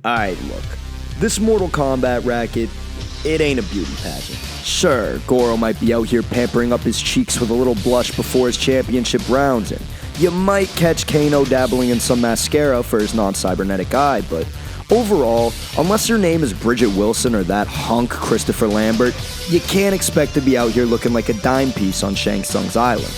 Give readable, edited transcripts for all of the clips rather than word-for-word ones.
Alright, look. This Mortal Kombat racket, it ain't a beauty pageant. Sure, Goro might be out here pampering up his cheeks with a little blush before his championship rounds, and you might catch Kano dabbling in some mascara for his non-cybernetic eye, but overall, unless your name is Bridget Wilson or that hunk Christopher Lambert, you can't expect to be out here looking like a dime piece on Shang Tsung's island.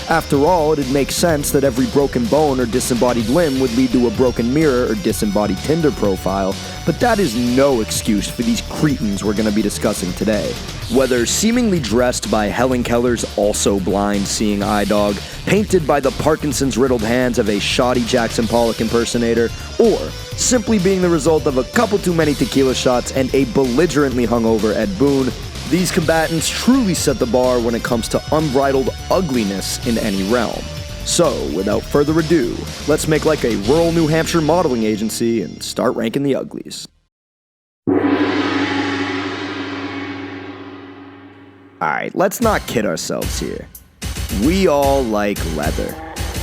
After all, it'd make sense that every broken bone or disembodied limb would lead to a broken mirror or disembodied Tinder profile, but that is no excuse for these cretins we're going to be discussing today. Whether seemingly dressed by Helen Keller's also blind seeing eye dog, painted by the Parkinson's-riddled hands of a shoddy Jackson Pollock impersonator, or simply being the result of a couple too many tequila shots and a belligerently hungover Ed Boon, these combatants truly set the bar when it comes to unbridled ugliness in any realm. So, without further ado, let's make like a rural New Hampshire modeling agency and start ranking the uglies. Alright, let's not kid ourselves here. We all like leather.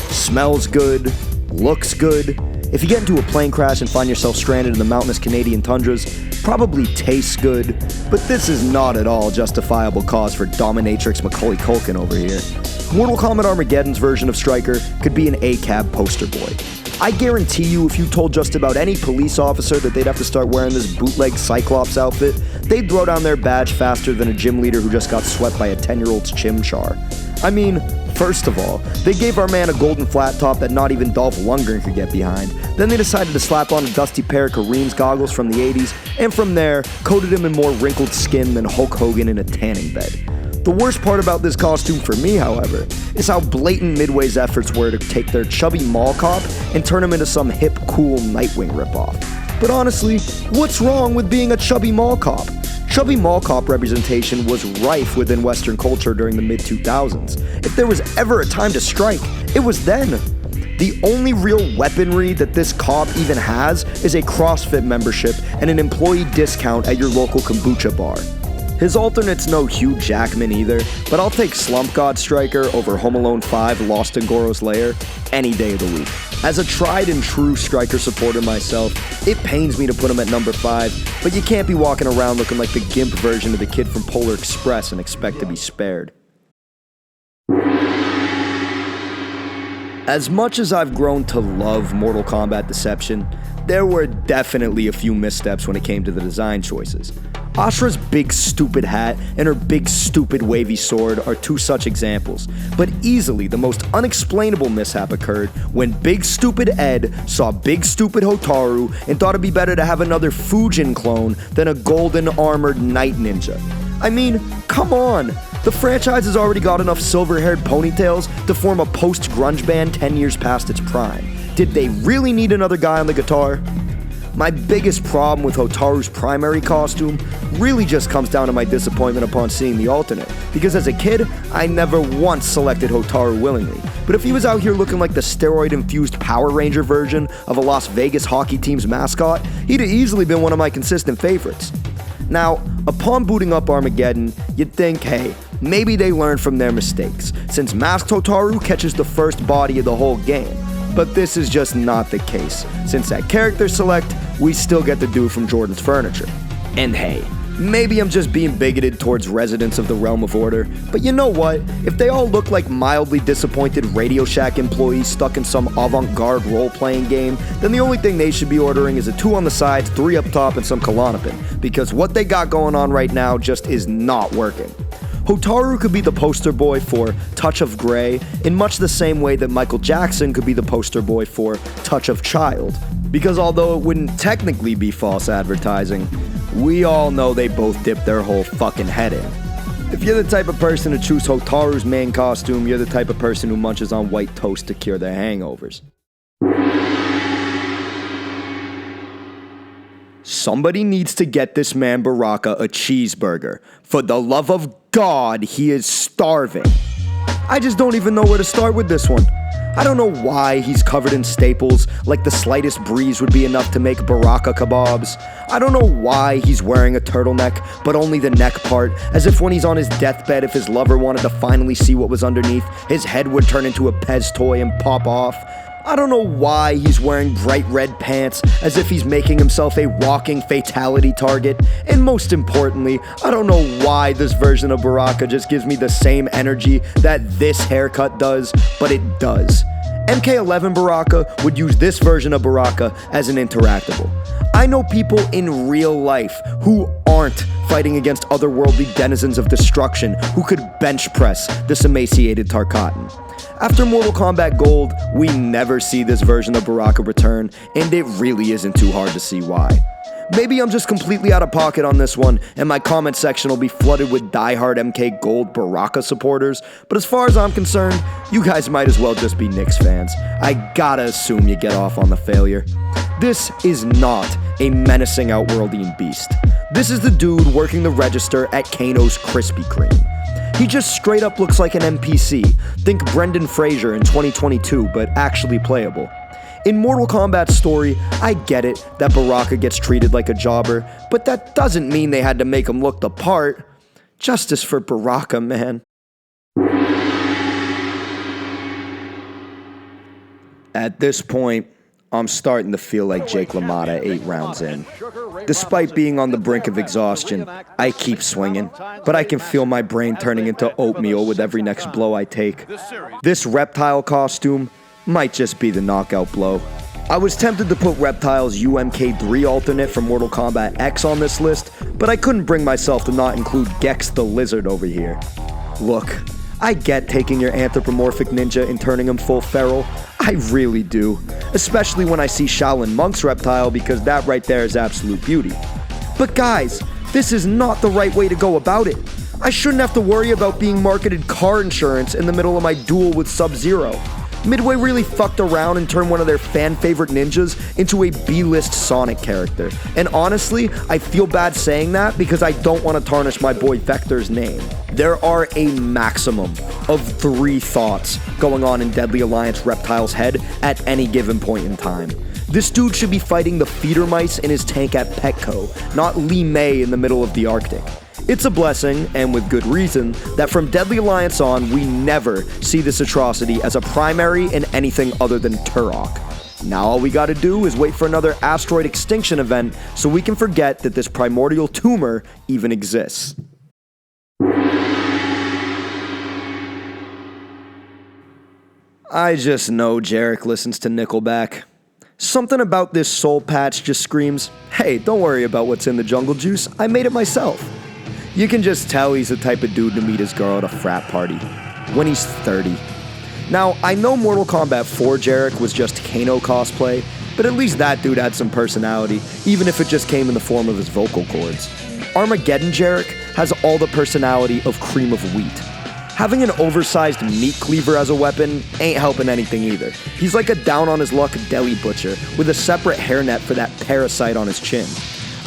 Smells good, looks good. If you get into a plane crash and find yourself stranded in the mountainous Canadian tundras, probably tastes good, but this is not at all justifiable cause for dominatrix Macaulay Culkin over here. Mortal Kombat Armageddon's version of Stryker could be an ACAB poster boy. I guarantee you if you told just about any police officer that they'd have to start wearing this bootleg Cyclops outfit, they'd throw down their badge faster than a gym leader who just got swept by a 10-year-old's chimchar. I mean, first of all, they gave our man a golden flat top that not even Dolph Lundgren could get behind. Then they decided to slap on a dusty pair of Kareem's goggles from the 80s, and from there, coated him in more wrinkled skin than Hulk Hogan in a tanning bed. The worst part about this costume for me, however, is how blatant Midway's efforts were to take their chubby mall cop and turn him into some hip, cool Nightwing ripoff. But honestly, what's wrong with being a chubby mall cop? Chubby mall cop representation was rife within Western culture during the mid-2000s. If there was ever a time to strike, it was then. The only real weaponry that this cop even has is a CrossFit membership and an employee discount at your local kombucha bar. His alternate's no Hugh Jackman either, but I'll take Slump God Stryker over Home Alone 5 Lost in Goro's Lair any day of the week. As a tried and true Stryker supporter myself, it pains me to put him at number 5, but you can't be walking around looking like the gimp version of the kid from Polar Express and expect to be spared. As much as I've grown to love Mortal Kombat Deception, there were definitely a few missteps when it came to the design choices. Ashra's big stupid hat and her big stupid wavy sword are two such examples, but easily the most unexplainable mishap occurred when big stupid Ed saw big stupid Hotaru and thought it'd be better to have another Fujin clone than a golden armored night ninja. I mean, come on! The franchise has already got enough silver-haired ponytails to form a post-grunge band 10 years past its prime. Did they really need another guy on the guitar? My biggest problem with Hotaru's primary costume really just comes down to my disappointment upon seeing the alternate, because as a kid, I never once selected Hotaru willingly. But if he was out here looking like the steroid-infused Power Ranger version of a Las Vegas hockey team's mascot, he'd have easily been one of my consistent favorites. Now, upon booting up Armageddon, you'd think, hey, maybe they learned from their mistakes, since Masked Hotaru catches the first body of the whole game. But this is just not the case, since at character select, we still get the dude from Jordan's Furniture. And hey, maybe I'm just being bigoted towards residents of the Realm of Order, but you know what? If they all look like mildly disappointed Radio Shack employees stuck in some avant-garde role-playing game, then the only thing they should be ordering is a 2 on the sides, 3 up top, and some Klonopin, because what they got going on right now just is not working. Hotaru could be the poster boy for Touch of Grey in much the same way that Michael Jackson could be the poster boy for Touch of Child. Because although it wouldn't technically be false advertising, we all know they both dip their whole fucking head in. If you're the type of person to choose Hotaru's main costume, you're the type of person who munches on white toast to cure their hangovers. Somebody needs to get this man Baraka a cheeseburger. For the love of God, he is starving. I just don't even know where to start with this one. I don't know why he's covered in staples, like the slightest breeze would be enough to make Baraka kebabs. I don't know why he's wearing a turtleneck, but only the neck part, as if when he's on his deathbed, if his lover wanted to finally see what was underneath, his head would turn into a Pez toy and pop off. I don't know why he's wearing bright red pants as if he's making himself a walking fatality target, and most importantly, I don't know why this version of Baraka just gives me the same energy that this haircut does, but it does. MK11 Baraka would use this version of Baraka as an interactable. I know people in real life who aren't fighting against otherworldly denizens of destruction who could bench press this emaciated Tarkatan. After Mortal Kombat Gold, we never see this version of Baraka return, and it really isn't too hard to see why. Maybe I'm just completely out of pocket on this one, and my comment section will be flooded with diehard MK Gold Baraka supporters, but as far as I'm concerned, you guys might as well just be Knicks fans. I gotta assume you get off on the failure. This is not a menacing outworlding beast. This is the dude working the register at Kano's Krispy Kreme. He just straight up looks like an NPC. Think Brendan Fraser in 2022, but actually playable. In Mortal Kombat's story, I get it that Baraka gets treated like a jobber, but that doesn't mean they had to make him look the part. Justice for Baraka, man. At this point, I'm starting to feel like Jake LaMotta 8 rounds in. Despite being on the brink of exhaustion, I keep swinging, but I can feel my brain turning into oatmeal with every next blow I take. This Reptile costume might just be the knockout blow. I was tempted to put Reptile's UMK3 alternate from Mortal Kombat X on this list, but I couldn't bring myself to not include Gex the Lizard over here. Look, I get taking your anthropomorphic ninja and turning him full feral. I really do. Especially when I see Shaolin Monk's Reptile, because that right there is absolute beauty. But guys, this is not the right way to go about it. I shouldn't have to worry about being marketed car insurance in the middle of my duel with SubZero. Midway really fucked around and turned one of their fan-favorite ninjas into a B-list Sonic character. And honestly, I feel bad saying that because I don't want to tarnish my boy Vector's name. There are a maximum of 3 thoughts going on in Deadly Alliance Reptile's head at any given point in time. This dude should be fighting the feeder mice in his tank at Petco, not Lee May in the middle of the Arctic. It's a blessing, and with good reason, that from Deadly Alliance on, we never see this atrocity as a primary in anything other than Turok. Now all we gotta do is wait for another asteroid extinction event so we can forget that this primordial tumor even exists. I just know Jericho listens to Nickelback. Something about this soul patch just screams, hey, don't worry about what's in the jungle juice, I made it myself. You can just tell he's the type of dude to meet his girl at a frat party when he's 30. Now, I know Mortal Kombat 4 Jericho was just Kano cosplay, but at least that dude had some personality, even if it just came in the form of his vocal cords. Armageddon Jericho has all the personality of cream of wheat. Having an oversized meat cleaver as a weapon ain't helping anything either. He's like a down-on-his-luck deli butcher with a separate hairnet for that parasite on his chin.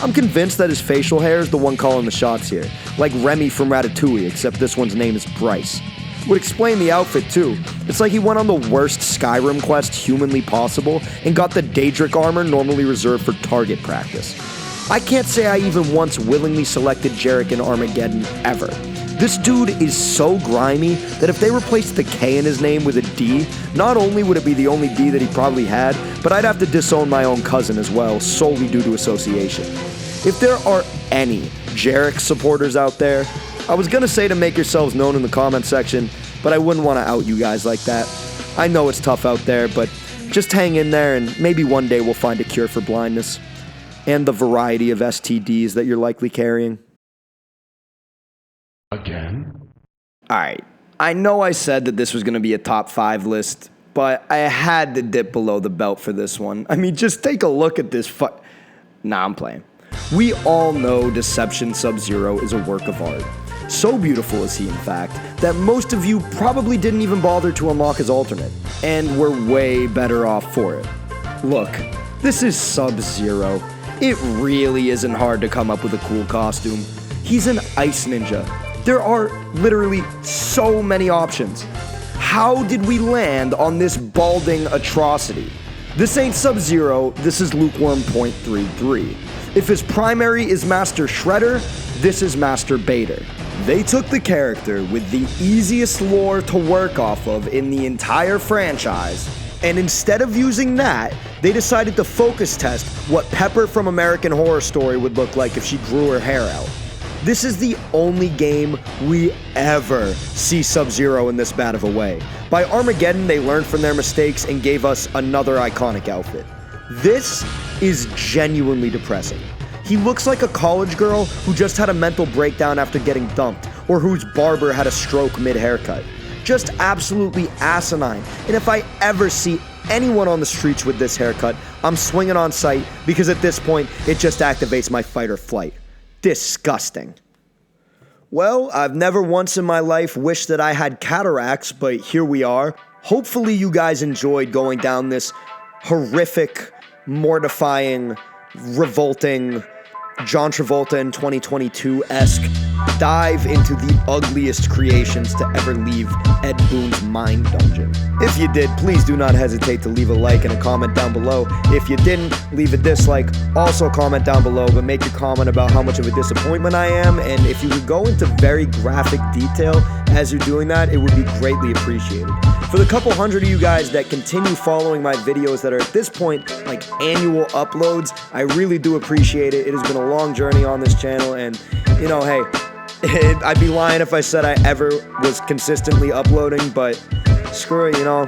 I'm convinced that his facial hair is the one calling the shots here, like Remy from Ratatouille, except this one's name is Bryce. Would explain the outfit too. It's like he went on the worst Skyrim quest humanly possible and got the Daedric armor normally reserved for target practice. I can't say I even once willingly selected Jericho in Armageddon ever. This dude is so grimy that if they replaced the K in his name with a D, not only would it be the only D that he probably had, but I'd have to disown my own cousin as well, solely due to association. If there are any Jericho supporters out there, I was gonna say to make yourselves known in the comment section, but I wouldn't want to out you guys like that. I know it's tough out there, but just hang in there and maybe one day we'll find a cure for blindness and the variety of STDs that you're likely carrying. Again? Alright, I know I said that this was going to be a top 5 list, but I had to dip below the belt for this one. I mean, just take a look at this Nah, I'm playing. We all know Deception SubZero is a work of art. So beautiful is he, in fact, that most of you probably didn't even bother to unlock his alternate, and we're way better off for it. Look, this is SubZero. It really isn't hard to come up with a cool costume. He's an ice ninja. There are literally so many options. How did we land on this balding atrocity? This ain't SubZero, this is Lukewarm.33. If his primary is Master Shredder, this is Master Bader. They took the character with the easiest lore to work off of in the entire franchise And instead of using that, they decided to focus test what Pepper from American Horror Story would look like if she grew her hair out. This is the only game we ever see SubZero in this bad of a way. By Armageddon, they learned from their mistakes and gave us another iconic outfit. This is genuinely depressing. He looks like a college girl who just had a mental breakdown after getting dumped, or whose barber had a stroke mid-haircut. Just absolutely asinine. And if I ever see anyone on the streets with this haircut, I'm swinging on sight, because at this point, it just activates my fight or flight. Disgusting. Well, I've never once in my life wished that I had cataracts, but here we are. Hopefully you guys enjoyed going down this horrific, mortifying, revolting, John Travolta in 2022-esque dive into the ugliest creations to ever leave Ed Boon's mind dungeon. If you did, please do not hesitate to leave a like and a comment down below. If you didn't, leave a dislike. Also comment down below, but make your comment about how much of a disappointment I am, and if you could go into very graphic detail as you're doing that, it would be greatly appreciated. For the couple hundred of you guys that continue following my videos that are at this point like annual uploads, I really do appreciate it. It has been a long journey on this channel, and you know, hey, I'd be lying if I said I ever was consistently uploading, but screw it, you know,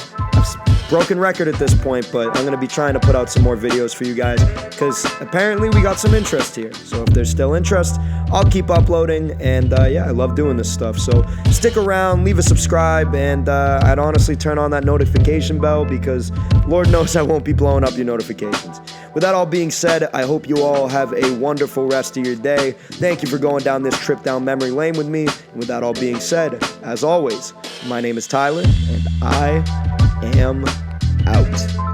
broken record at this point, but I'm going to be trying to put out some more videos for you guys, because apparently we got some interest here. So if there's still interest, I'll keep uploading, and yeah, I love doing this stuff. So stick around, leave a subscribe, and I'd honestly turn on that notification bell, because Lord knows I won't be blowing up your notifications. With that all being said, I hope you all have a wonderful rest of your day. Thank you for going down this trip down memory lane with me. And with that all being said, as always, my name is Tyler, and I am out.